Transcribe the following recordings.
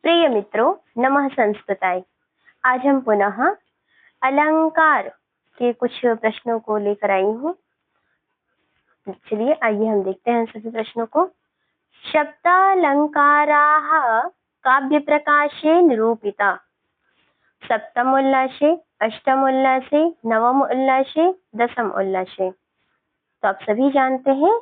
प्रिय मित्रों, नमः संस्कृताय। आज हम पुनः अलंकार के कुछ प्रश्नों को लेकर आई हूँ। चलिए आइए हम देखते हैं सभी प्रश्नों को। शब्दालंकाराः काव्य प्रकाशे निरूपिता सप्तम उल्लासे, अष्टम उल्लासे, नवम उल्लासे, दसम उल्लासे। तो आप सभी जानते हैं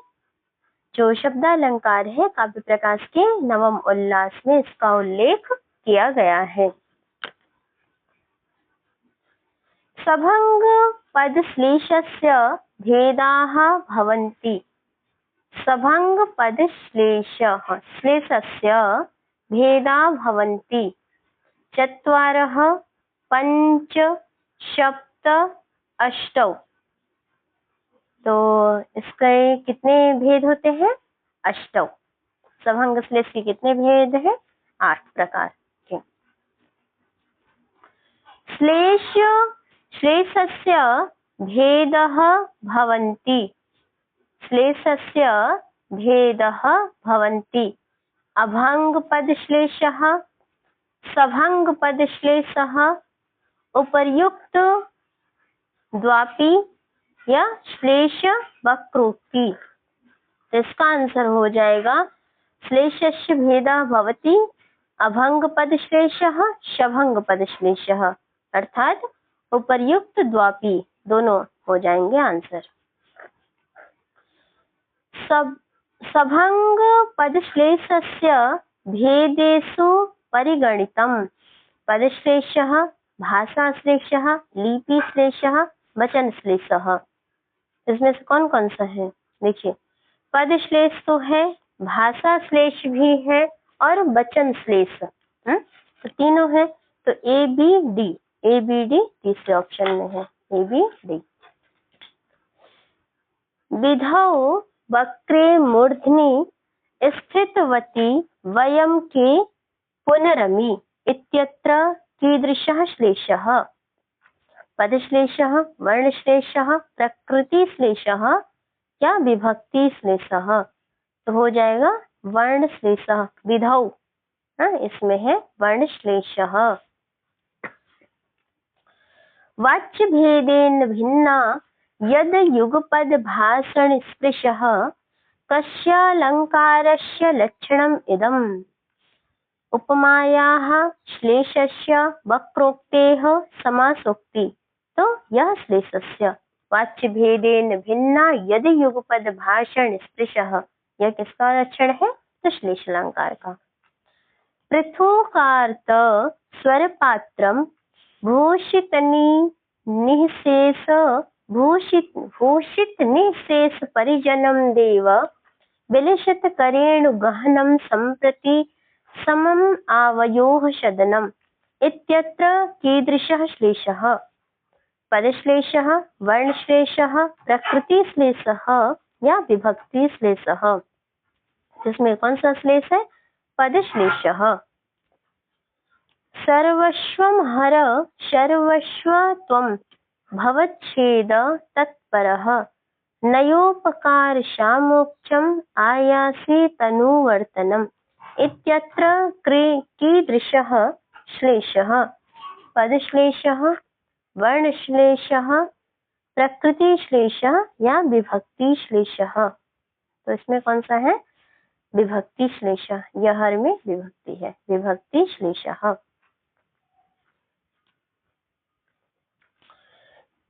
जो शब्दालंकार है काव्य प्रकाश के नवम उल्लास में इसका उल्लेख किया गया है। सभंग पद श्लेषस्य भेदाः भवन्ति। सभंग पद श्लेषस्य भेदा भवन्ति। चत्वारः, पंच, सप्त, अष्टौ। तो इसके कितने भेद होते हैं? अष्टौ। सभंग श्लेष के कितने भेद हैं? 8 प्रकार के। श्लेषस्य भेदः भवन्ति। श्लेषस्य भेदः भवन्ति। अभंग पद श्लेषः, सभंग पद श्लेषः, उपर्युक्त द्वापी या श्लेष वक्रोक्ति। इसका आंसर हो जाएगा श्लेषस्य भेदः भवति, अभंग पद श्लेषः, शभंग पद श्लेषः, अर्थात उपर्युक्त द्वापी दोनों हो जाएंगे आंसर। सभंग पद श्लेषस्य भेदेषु परिगणितम् पदश्लेषः, भाषाश्लेषः, लिपिश्लेषः, वचन श्लेषः। इसमें से कौन कौन सा है? देखिए, पद श्लेष तो है, भाषा श्लेष भी है और वचन श्लेष। तो तीनों है। तो ए बी डी तीसरे ऑप्शन में है, ए बी डी। विधौ वक्रे मूर्धनि स्थितवती वयं के पुनरमि इत्यत्र कीदृशः श्लेषः? पदश्लेषः, वर्णश्लेषः, प्रकृतिश्लेषः या विभक्तिश्लेषः? तो हो जाएगा वर्णश्लेषः। विधौ इसमें है वर्णश्लेषः। वाच्य भेदेन भिन्ना यद युगपद भाषण स्पृशः कस्यालंकारस्य लक्षणम् इदम्? उपमायाः श्लेषस्य वक्रोक्तेः समासोक्ति। तो यह श्लेषस्य वाच्य भेदेन भिन्ना यद युगपद भाषण स्पृशः, यह किसका लक्षण है? तो श्लेष अलंकार का। पृथुकार्त स्वरपात्रम भूषित निःशेष परिजनम देव विलसित करेणु गहनम संप्रति समम आवयोः सदनम इत्यत्र कीदृशः श्लेषः? पदश्लेषः, वर्णश्लेषः, प्रकृतिश्लेषः या विभक्तिश्लेषः? जिसमें कौन सा श्लेष है? पदश्लेषः। सर्वस्वं हर सर्वस्व त्वं भवच्छेद तत्परः नयोपकार सामोक्षम आयासे तनुवर्तनम् इत्यत्र कीदृशः श्लेषः? पदश्लेषः, वर्णश्लेषः, प्रकृतिश्लेषः या विभक्तिश्लेषः? तो इसमें कौन सा है? विभक्तिश्लेषः। यह हर में विभक्ति है, विभक्तिश्लेषः।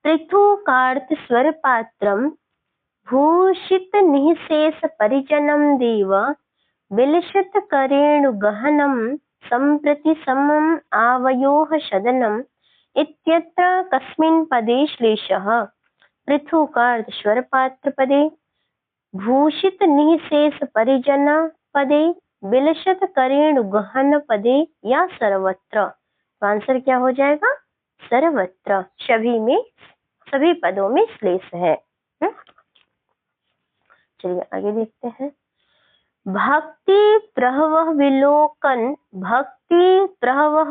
पृथुकार्त स्वरपात्रम भूषित निःशेष परिजनम देव विलसित करेणु गहनम संप्रति समम आवयोः सदनम इत्यत्र कस्मिन् पदे श्लेषः? पृथुकार्त स्वरपात्र पदे, भूषित निःशेष परिजन पदे, विलसित करेणु गहन पदे या सर्वत्र? तो आंसर क्या हो जाएगा? सर्वत्र। सभी पदों में श्लेष है। चलिए आगे देखते हैं। भक्ति प्रहवः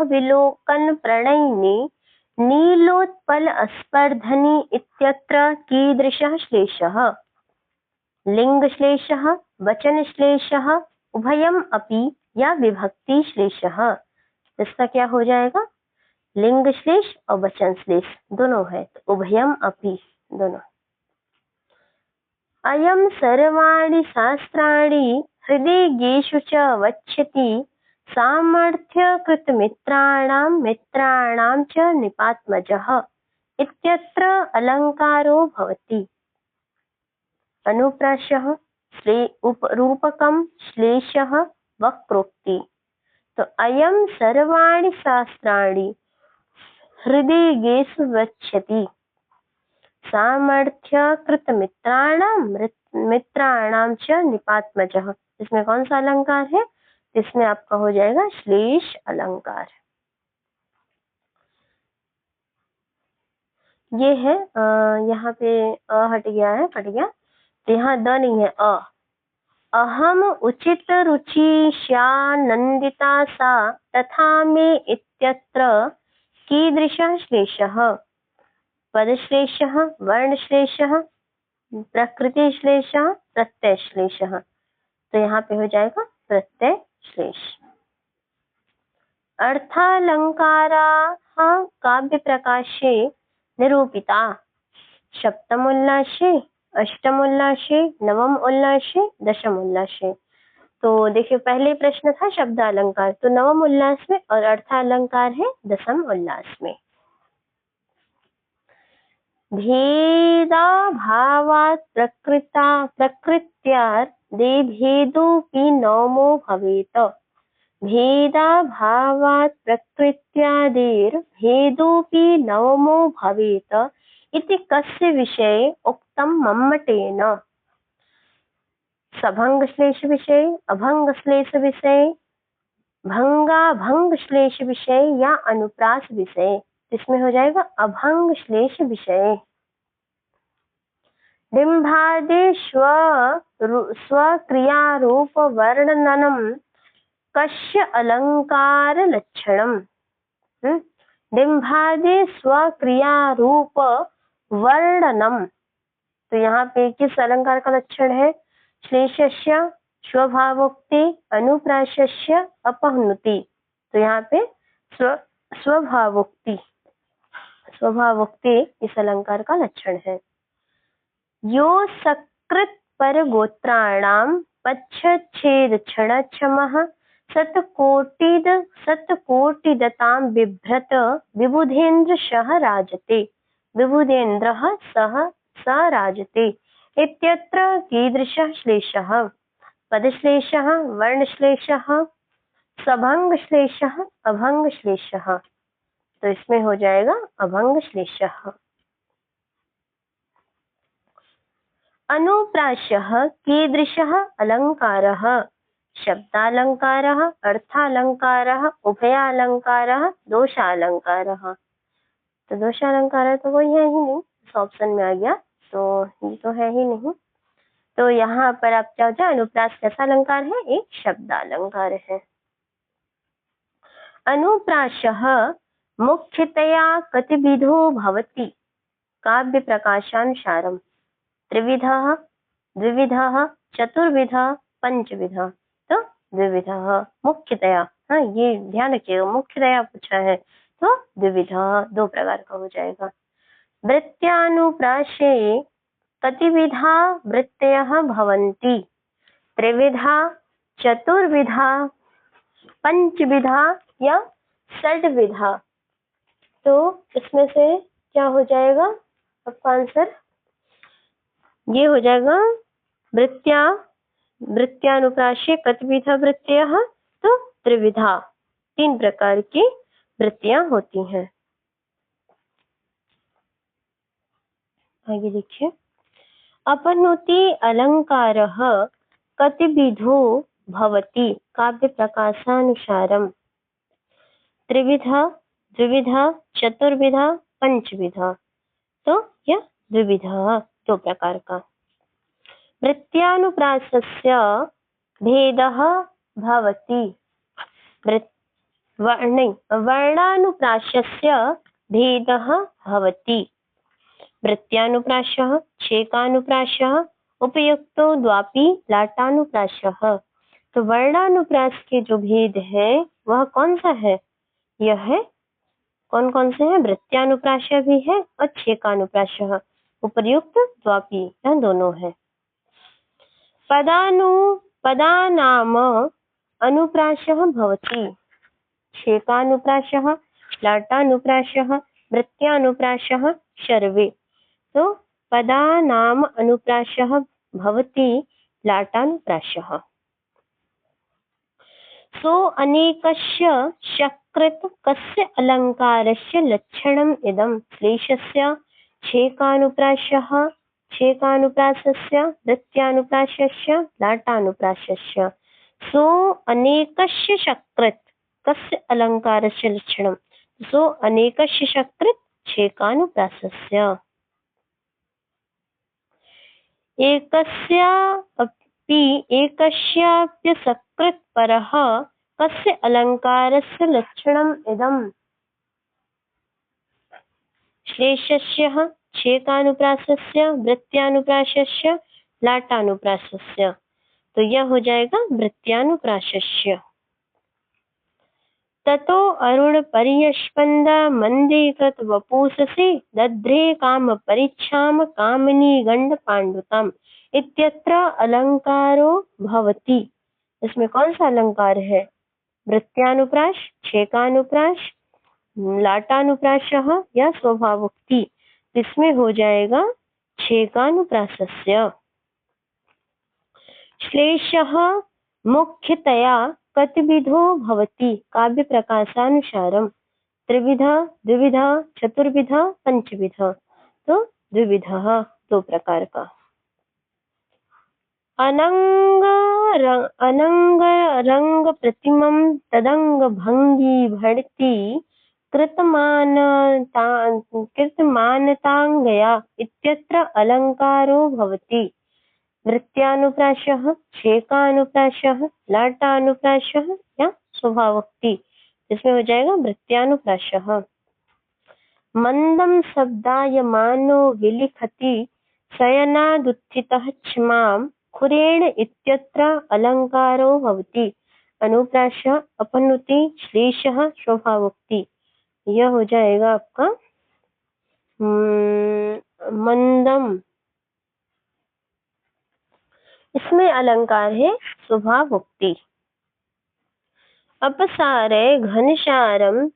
विलोकन प्रणयिनी नीलोत्पल स्पर्धनी इत्यत्र कीदृशः श्लेषः? लिंग श्लेषः, वचन श्लेषः, उभयम् अपि या विभक्ति श्लेषः? इसका क्या हो जाएगा, लिंग श्लेष और वचन श्लेष दोनों है, तो उभयम अपि दोनों। अयम सर्वाणि शास्त्राणि हृदयेषु च वक्ष्यति सामर्थ्यकृत मित्राणां मित्राणां च निपात्मजः इत्यत्र अलङ्कारो भवति। अनुप्रासः रूपकं श्लेषः वक्रोक्ति। तो अयम सर्वाणि शास्त्राणि हृदयेषु वक्ष्यति सामर्थ्यकृत मित्राणां च निपात्मजः। इसमें कौन सा अलंकार है, इसमें आपका हो जाएगा श्लेष अलंकार। ये है यहाँ पे हट गया है, कट गया, तो यहाँ द नहीं है, अहम उचित रुचिष्यानन्दिता सा तथा मे इत्यत्र कीदृशः श्लेषः, पदश्लेषः, वर्णश्लेषः, प्रकृतिश्लेषः, प्रत्ययश्लेषः। तो यहाँ पे हो जाएगा प्रत्यय श्लेष। अर्थालंकाराः काव्य प्रकाशे निरूपिता सप्तम उल्लासे, अष्टम उल्लासे, नवम उल्लासे, दशम उल्लासे। तो देखिए पहले प्रश्न था शब्द अलंकार, तो नवम उल्लास में, और अर्थालंकार है दशम उल्लास में। भेदाभावात् प्रकृत्यादि भेदोऽपि नवमो भवेत्। भेदाभावात् प्रकृत्यादिर्भेदोऽपि नवमो भवेत् इति कस्य विषये उक्तं मम्मटेन। सभंग श्लेष विषय, अभंग श्लेष विषय, भंगाभंग श्लेष विषय या अनुप्रास विषय। इसमें हो जाएगा अभंग श्लेष विषय। डिम्भादि स्वक्रियारूप वर्णनम कस्य अलंकार लक्षणम। डिम्भादि स्वक्रियारूप वर्णनम, तो यहाँ पे किस अलंकार का लक्षण है, श्लेषस्य स्वभावोक्ति अनुप्रासस्य अपहनुति। तो यहाँ पे स्वभावोक्ति इस अलंकार का लक्षण है। यो सकृत पर गोत्राणाम पच्छेद क्षण क्षमः शतकोटिदतां बिभ्रत विबुधेन्द्र सह राजते। विबुधेन्द्रः सह स राजते इत्यत्र कीदृशः श्लेषः, पदश्लेषः, वर्णश्लेषः, सभंग श्लेषः, अभंग श्लेषः। तो इसमें हो जाएगा अभंग श्लेषः। अनुप्रासः कीदृशः अलंकारः, शब्दालंकारः, अर्थालंकारः, उभयालंकारः, दोषालंकारः। तो दोषालंकार तो कोई है ही नहीं, इस ऑप्शन में आ गया, तो ये तो है ही नहीं। तो यहाँ पर आप क्या हो जाए, अनुप्रास कैसा अलंकार है, एक शब्दालंकार है। अनुप्रासः मुख्यतया कतिविधो भवति काव्य प्रकाशानुसारम्। त्रिविधः, द्विविधः, चतुर्विधः, पंचविधः। तो द्विविधः मुख्यतया, हाँ ये ध्यान रखिएगा, मुख्यतया पूछा है तो द्विविधः दो प्रकार का हो जाएगा। वृत्त्यानुप्रासे कतिविधा वृत्तयः भवन्ति, त्रिविधा, चतुर्विधा, पंचविधा या षड्विधा। तो इसमें से क्या हो जाएगा आपका आंसर, ये हो जाएगा वृत्त्यानुप्रासे कतिविधा वृत्तयः, तो त्रिविधा, तीन प्रकार की वृत्तियां होती हैं। आगे देखिए, अपनुति अलंकारः कतिविधो भवति काव्य प्रकाशानुसारम्। त्रिविधा, द्विविधा, चतुर्विधा, पंचविधा। तो यह द्विविधा दो प्रकार का। वृत्त्यानुप्रासस्य भेदः भवति, वर्णानुप्रासस्य भेदः भवति। वृत्त्यानुप्रासः, छेकानुप्रासः, उपयुक्तो द्वापि लाटानुप्रासः। तो वर्णानुप्रास के जो भेद है वह कौन सा है, यह है कौन कौन से हैं? वृत्त्यानुप्रास भी है और छेकानुप्रास, उपर्युक्त द्वापी, यह दोनों है। पदानाम अनुप्रासः भवति। छेकानुप्रासः, लाटानुप्रासः, वृत्त्यानुप्रासः सर्वे। तो पदानाम अनुप्रासः भवति लाटानुप्रासः। सो अनेकस्य सकृत् कस्य अलङ्कारस्य लक्षणम् इदं श्लेषस्य छेकानुप्रासः, छेकानुप्रासस्य, वृत्त्यानुप्रासस्य, लाटानुप्रासस्य। सो अनेकस्य सकृत् कस्य अलङ्कारस्य लक्षणं? सो अनेकस्य सकृत् छेकानुप्रासस्य। एकस्याप्य सकृत् परः कस्य अलङ्कारस्य लक्षणम् इदम्? श्लेषस्य, छेकानुप्रासस्य, वृत्त्यानुप्रासस्य, लाटानुप्रासस्य। तो यह हो जाएगा वृत्त्यानुप्रासस्य। ततो अरुण पर्यस्पन्द मन्दीकृत वपुषसि दध्रे काम परीक्षाम कामिनी गंड पांडुतम इत्यत्र अलंकारो भवति। इसमें कौन सा अलंकार है? वृत्त्यानुप्रास, छेकानुप्रास, लाटानुप्रासः या स्वभावोक्ति। इसमें हो जाएगा छेकानुप्रासस्य। श्लेषः मुख्यतया कतिविधो भवति काव्य प्रकाशानुसारम? त्रिविध, द्विविध, चतुर्विध, पंचविध। तो द्विविध, दो प्रकार का। अनंग रंग प्रतिमं तदंग भंगी भड़ति कृतमानतांगया इत्यत्र अलंकारो भवति। वृत्त्यानुप्रासः, छेकानुप्रासः, लाटानुप्रासः या स्वभावोक्ति। इसमें हो जाएगा वृत्त्यानुप्रासः। मंदं शब्दायमानो विलिखति शयनादुत्थितः क्षमां खुरेण इत्यत्र अलंकारो भवति। अनुप्रासः, अपनुति, श्लेषः, स्वभावोक्ति। यह हो जाएगा आपका मंदम। इसमें अलंकार है स्वभावोक्ति। अपसारे घनसारं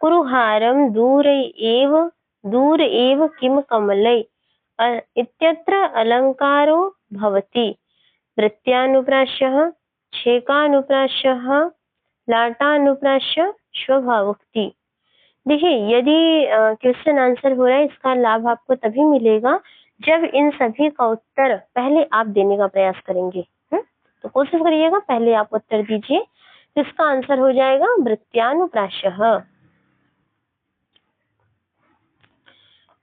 कुरुहारं दूर एव किम कमलै इत्यत्र अलंकारो भवति। वृत्त्यानुप्रासः, छेकानुप्रासः, लाटानुप्रासः, स्वभावोक्ति। देखिए, यदि क्वेश्चन आंसर हो रहा है, इसका लाभ आपको तभी मिलेगा जब इन सभी का उत्तर पहले आप देने का प्रयास करेंगे। तो कोशिश करिएगा पहले आप उत्तर दीजिए। तो इसका आंसर हो जाएगा वृत्त्यानुप्रासः।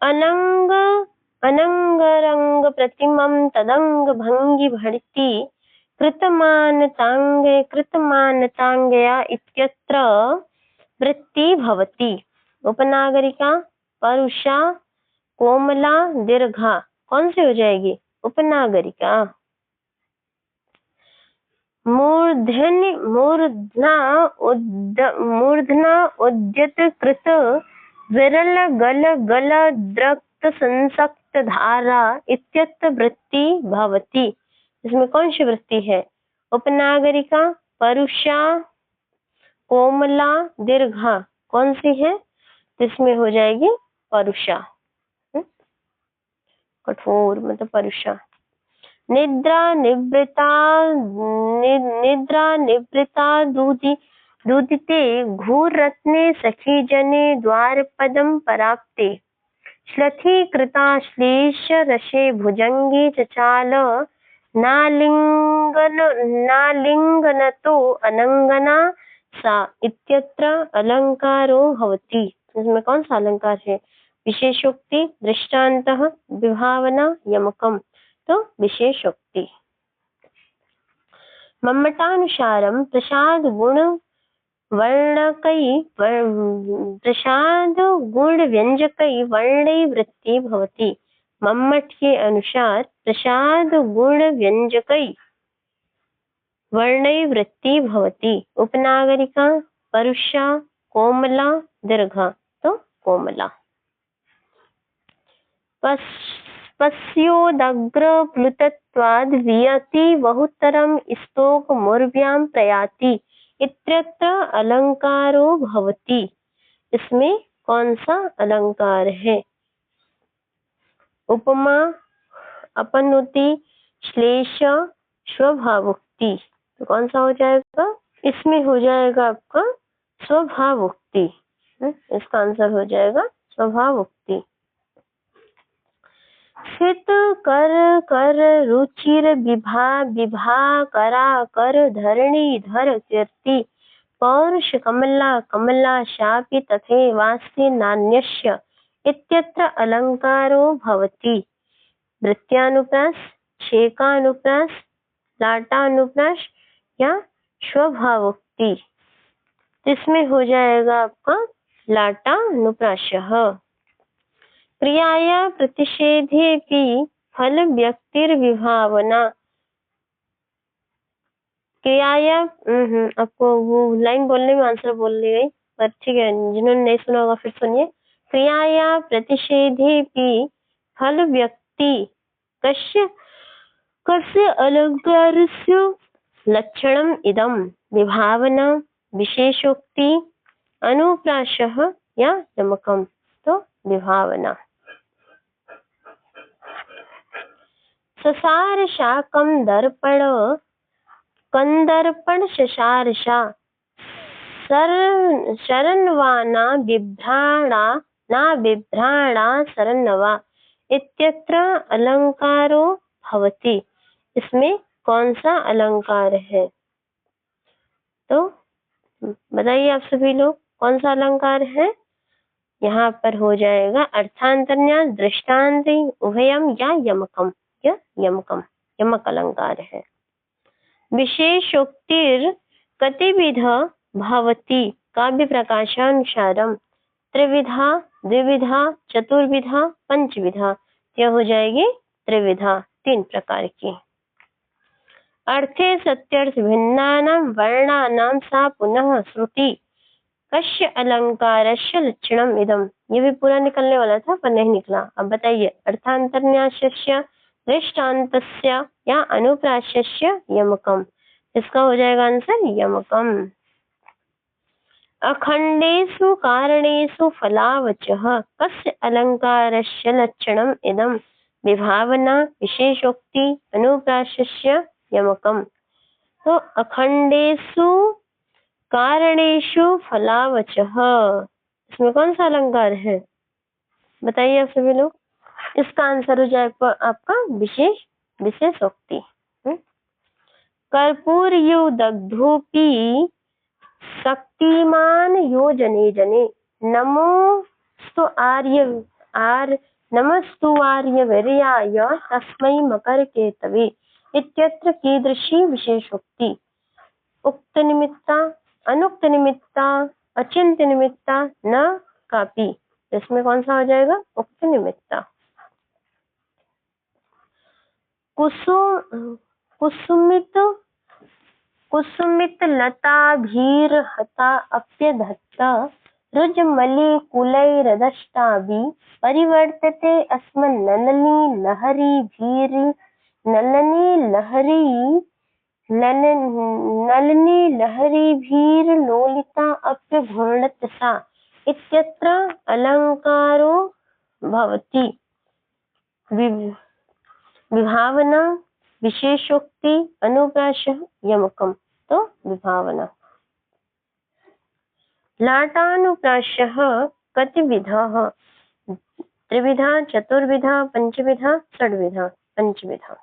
अनंग रंग प्रतिमं तदंग भंगी भड़ति कृतमानतांगया इत्यत्र वृत्ति भवति। उपनागरिका, परुषा, कोमला, दीर्घा कौन सी हो जाएगी? उपनागरिका। मूर्धना उद्यत कृत विरल गल द्रक्त संसक्त धारा इत्यत्र वृत्ति भवति। इसमें कौन सी वृत्ति है? उपनागरिका, परुषा, कोमला, दीर्घा कौन सी है? इसमें हो जाएगी परुषा। कठोर मतलब परुषा। निद्रा निवृत्ता दूदिते घूरत्ने सखी जने द्वारपदं पराप्ते श्लथी कृता श्लेष रसे भुजंगे चचाल नालिंगनतो अनंगना सा इत्यत्र अलंकारो भवति। इसमें कौन सा अलंकार है? विशेषोक्ति, दृष्टान्तः, विभावना, यमकम। तो विशेषोक्ति। मम्मटानुसारं प्रसाद गुण व्यंजकै वर्णै वृत्ति भवति। मम्मट के अनुसार प्रसाद गुण व्यंजकै वर्णैर्वृत्ति भवति। उपनागरिका, परुषा, कोमला, दीर्घा, तो कोमला। पश्योदग्रप्लुतत्वाद् वियति बहुतरं स्तोक मूर्व्यां प्रयाति इत्यत्र अलंकारो भवति। इसमें कौन सा अलंकार है? उपमा, अपनुति, श्लेष, स्वभावोक्ति। तो कौन सा हो जाएगा? इसमें हो जाएगा आपका स्वभावोक्ति। इसका आंसर हो जाएगा स्वभावोक्ति। स्थित कर कर रुचिर विभा विभा करा कर धरणी धर कीर्ति पौरुष कमला कमला शापि तथैवास्ति नान्यस्य इत्यत्र अलंकारो भवति। वृत्त्यानुप्रास, छेकानुप्रास, लाटानुप्रास या स्वभावोक्ति। इसमें हो जाएगा आपका लाटानुप्रासः। क्रियाया प्रतिषेधेऽपि फल व्यक्तिर्विभावना। क्रियाया आपको वो लाइन बोलने में आंसर बोल ली गई, पर ठीक है, जिन्होंने नहीं सुना होगा फिर सुनिए। क्रियाया प्रतिषेधेऽपि फल व्यक्ति कस्य कस्य अलंकारस्य लक्षणम् इदं विभावना विशेषोक्ति अनुप्रासः या यमकम्। तो विभावना। ससार शाकं दर्पण कंदर्पण शशारशा शरण्वाना बिभ्राणा ना बिभ्राणा शरण्वा इत्यत्र अलंकारो भवति। इसमें कौन सा अलंकार है? तो बताइए आप सभी लोग, कौन सा अलंकार है? यहाँ पर हो जाएगा अर्थांतरन्यास, दृष्टांति, उभयम या यमकम। या यमकम, यमक अलंकार है। विशेषोक्तिर कतिविध भवति काव्य प्रकाशानुसारम त्रिविधा, द्विविधा, चतुर्विधा, पंचविधा। यह हो जाएगी त्रिविधा, 3 प्रकार की। अर्थे सत्यर्थ भिन्नानां वर्णानां सा पुनः श्रुति कस्य अलंकारस्य लक्षणम् इदम्। ये भी पूरा निकलने वाला था पर नहीं निकला। अब बताइए, अर्थांतरन्यासस्य, दृष्टान्तस्य या अनुप्रासस्य यमकम्। इसका हो जाएगा आंसर यमकम्। अखंडेषु कारणेषु फलावचः कस्य अलंकारस्य लक्षणम् इदम् विभावना विशेषोक्ति अनुप्रासस्य यमकम्। तो अखंडेषु कारणेषु फलावचः, इसमें कौन सा अलंकार है? बताइए आप सभी लोग। इसका आंसर हो जाएगा आपका विशेषोक्ति। कर्पूरयो दग्धोपि शक्तिमान योजने जने नमोस्तु आर्यवीर्याय तस्मै मकरकेतवे इत्यत्र कीदृशी विशेषोक्ति? उक्त निमित्ता, अनुक्त निमित्ता, अचिंत्य निमित्ता, न कापि। इसमें कौन सा हो जाएगा? उक्त निमित्ता। कुसुमित लताभिर्हता अप्यधत्ता रुजमलिकुलैरदष्टाभि परिवर्तते अस्मन् नलिनी लहरीभिर्लोलिता अप्यघूर्णतसा इत्यत्र अलंकारो भवति। विभावना विशेषोक्ति अनुप्रासः यमकम्। तो विभावना। लाटानुप्रासः कतिविधः? त्रिविधा, चतुर्विधा, पंचविधा, षड्विधा। पंचविधा।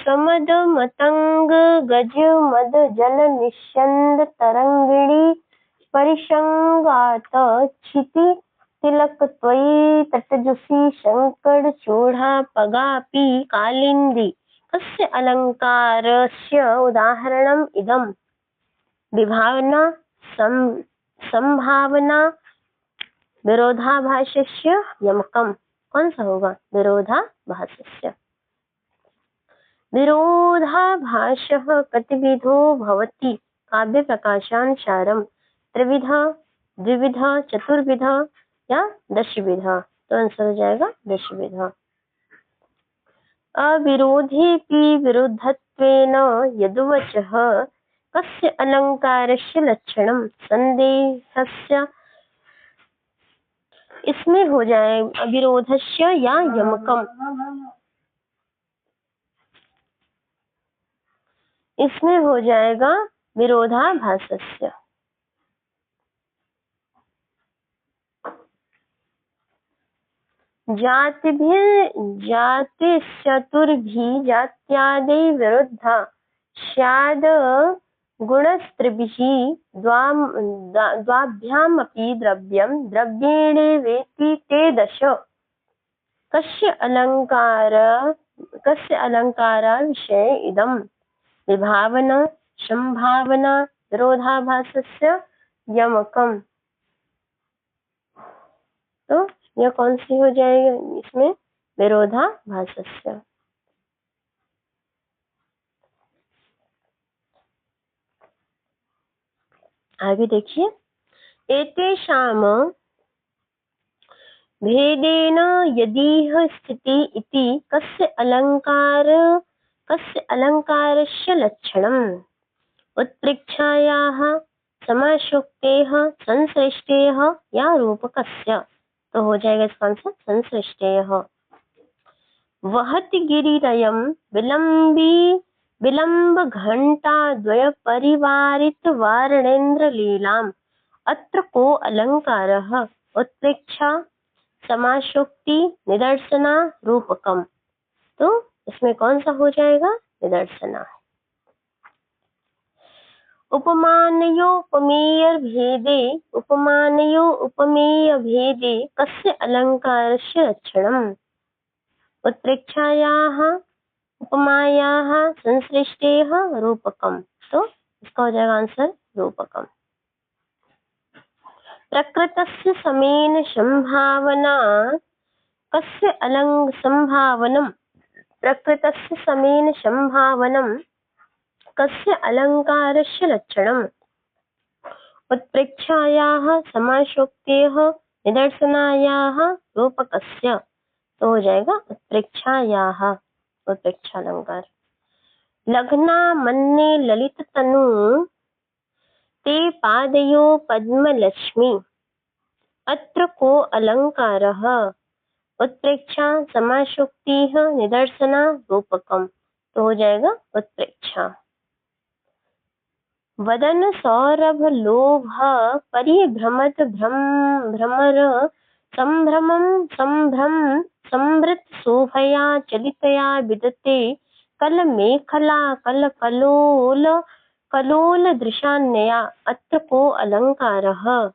समदमतंग गज मद जल निश्चंद तरंगिणी परिसंगात क्षिति तिलक त्वयि तटजुषी शंकर चूढ़ा पगापि कालिंदी कस्य अलंकारस्य उदाहरणम् इदम्? विभावना संभावना विरोधाभासस्य यमकम कौन सा होगा? विरोधाभासस्य। विरोधाभासः कतिविधो भवति काव्य प्रकाशानुसारम? त्रिविधा, द्विविधा, चतुर्विधा या दशविधा? तो आंसर हो जाएगा दशविधा। अविरोधेऽपि विरुद्धत्वेन यदुवचः कस्य अलंकारस्य लक्षणं? संदेहस्य। इसमें हो जाए विरोधस्य या यमकम। इसमें हो जाएगा विरोधाभासस्य। जातिश्चतुर्भिः जात्यादि विरुद्धा स्याद् गुणस्त्रिभिः द्वाभ्यामपि द्रव्यं द्रव्येणे वेति ते दश। कस्य अलंकाराविषये इदं? विभावना, संभावना, विरोधाभासस्य, यमकम। तो यह कौन सी हो जाएगी? इसमें विरोधाभासस्य। आगे देखिए, एतेषां भेदेन यदीह स्थिति इति कस्य अलंकारस्य लक्षणम्? उत्प्रेक्षायाः, समासोक्तेः, संश्लिष्टेः या रूपकस्य? तो हो जाएगा इसका आंसर संश्लिष्टेः। वहति गिरिरयं विलंब घंटाद्वय परिवारित वारणेन्द्रलीलाम् अत्र को अलंकारः? उत्प्रेक्षा, समासोक्ति, निदर्शना, रूपकम। तो इसमें कौन सा हो जाएगा? निदर्शना। उपमानयोपमेयभेदे कस्य अलंकारस्य लक्षणम्? उत्प्रेक्षायाः, उपमायाः, संश्लिष्टेः, रूपकम। तो इसका हो जाएगा आंसर रूपकम। प्रकृतस्य समेन संभावना कस्य संभावनम्? प्रकृतस्य समेन संभावनम् कस्य अलंकारस्य लक्षणम्? उत्प्रेक्षायाः, समासोक्तेः, निदर्शनायाः, रूपकस्य। तो हो जाएगा उत्प्रेक्षायाः, उत्प्रेक्षालंकार। लग्ना मन्ये ललित तनु ते पादयो पद्मलक्ष्मी अत्र को अलंकारः? उत्प्रेक्षा, समासोक्तिः, निदर्शना, रूपकम। तो हो जाएगा उत्प्रेक्षा। वदन सौरभ लोभ परिभ्रमत भ्रमर संभृत शोभया चलितया विदते कल मेखला कल कलोल दृशान्यया अत्र को अलंकारः?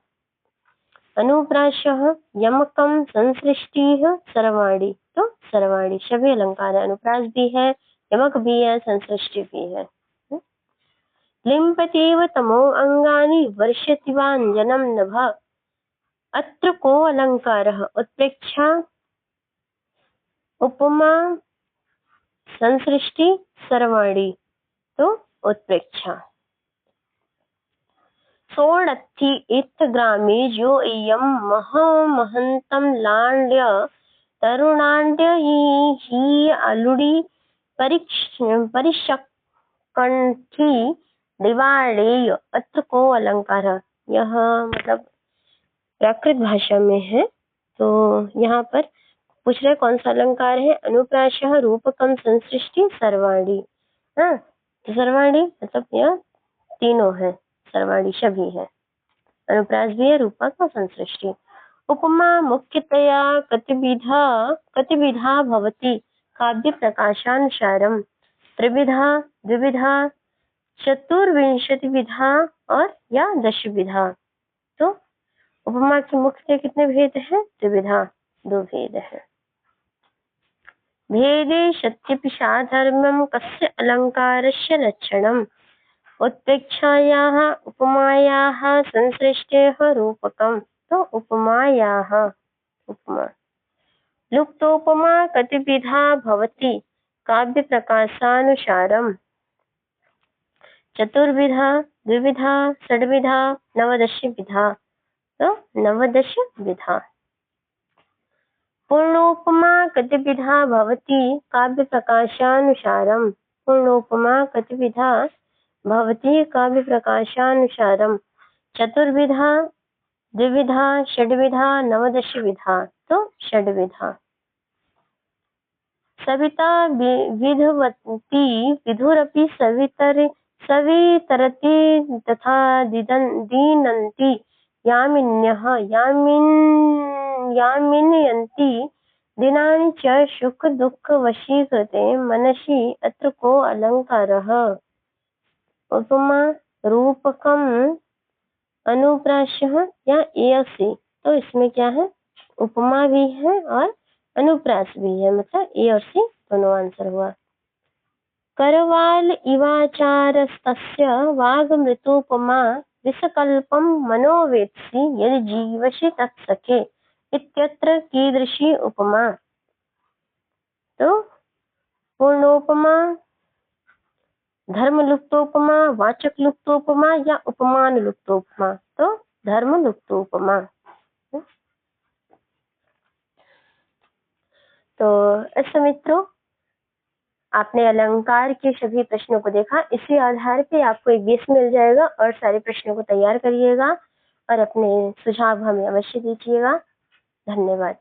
अनुप्रासः, यमकम, संश्लिष्टिः, सर्वाणि। तो सर्वाणि सभी अलंकार है। अनुप्रास भी है, यमक भी है, संश्लिष्टि भी है। लिम्पतेव तमो अंगानि वर्षति वाञ्जनं नभ अत्र को अलंकारः? उत्प्रेक्षा, उपमा, संश्लिष्टि, सर्वाणि। तो उत्प्रेक्षा। सोडत्थि इत्थ ग्रामे जो इयं महन्तं लाण्ड्य तरुणाण्ड्य ही अलुडि परिशक्कण्ठी दिवाळेय अत्र को अलंकार? यह मतलब प्राकृत भाषा में है, तो यहाँ पर पूछ रहे कौन सा अलंकार है? अनुप्रासः, रूपकम, संश्लिष्टि, सर्वाणि। हाँ, तो सर्वाणि मतलब यह तीनों है, सर्वाणि सभी है। अनुप्रास भी है, रूपक और संश्लिष्टि। उपमा मुख्यतया कतिविधा भवति काव्य प्रकाशानुसारम? त्रिविधा, द्विविधा, चतुर्विंशतिविधा और या दशविधा? तो उपमा के मुख्य कितने भेद हैं? त्रिविधा, 2 भेद है। भेदे सत्यपि साधर्म्यं कस्य अलंकारस्य लक्षणम्? उत्प्रेक्षायाः, उपमायाः, संश्लिष्टेः, रूपकम्। तो उपमायाः उपमा। लुप्तोपमा कतिविधा भवति काव्यप्रकाशानुसारम्। चतुर्विधा, द्विविधा, षड्विधा, नवदशविधा। तो 19 विधा। पूर्णोपमा कतिविधा भवति काव्यप्रकाशानुसारम्। पूर्णोपमा कतिविधा भवति काव्यप्रकाशानुसारम्। चतुर्विधा, द्विविधा, षड्विधा, 19 विधा। तो षड्विधा। सविता विधवती विधुरपि सवितरति तथा दीनन्ति यामिन्यः यामिनयन्ति दिनानि च सुख दुःख वशीकृते मनसि अत्र को अलङ्कारः। उपमा, रूपकम्, अनुप्रासः या एयसी। तो इसमें क्या है, उपमा भी है और अनुप्रास भी है, मतलब ए और सी दोनों आंसर हुआ। करवाल इवाचारस्तस्य वागमृतोपमा विषकल्पं मनोवेत्सि यदि जीवसि तत्सखे इत्यत्र कीदृशी उपमा। तो पूर्णोपमा, धर्मलुप्तोपमा, वाचकलुप्तोपमा या उपमानलुप्तोपमा। तो धर्मलुप्तोपमा। तो ऐसे मित्रों, आपने अलंकार के सभी प्रश्नों को देखा। इसी आधार पे आपको एक बेस मिल जाएगा और सारे प्रश्नों को तैयार करिएगा और अपने सुझाव हमें अवश्य दीजिएगा। धन्यवाद।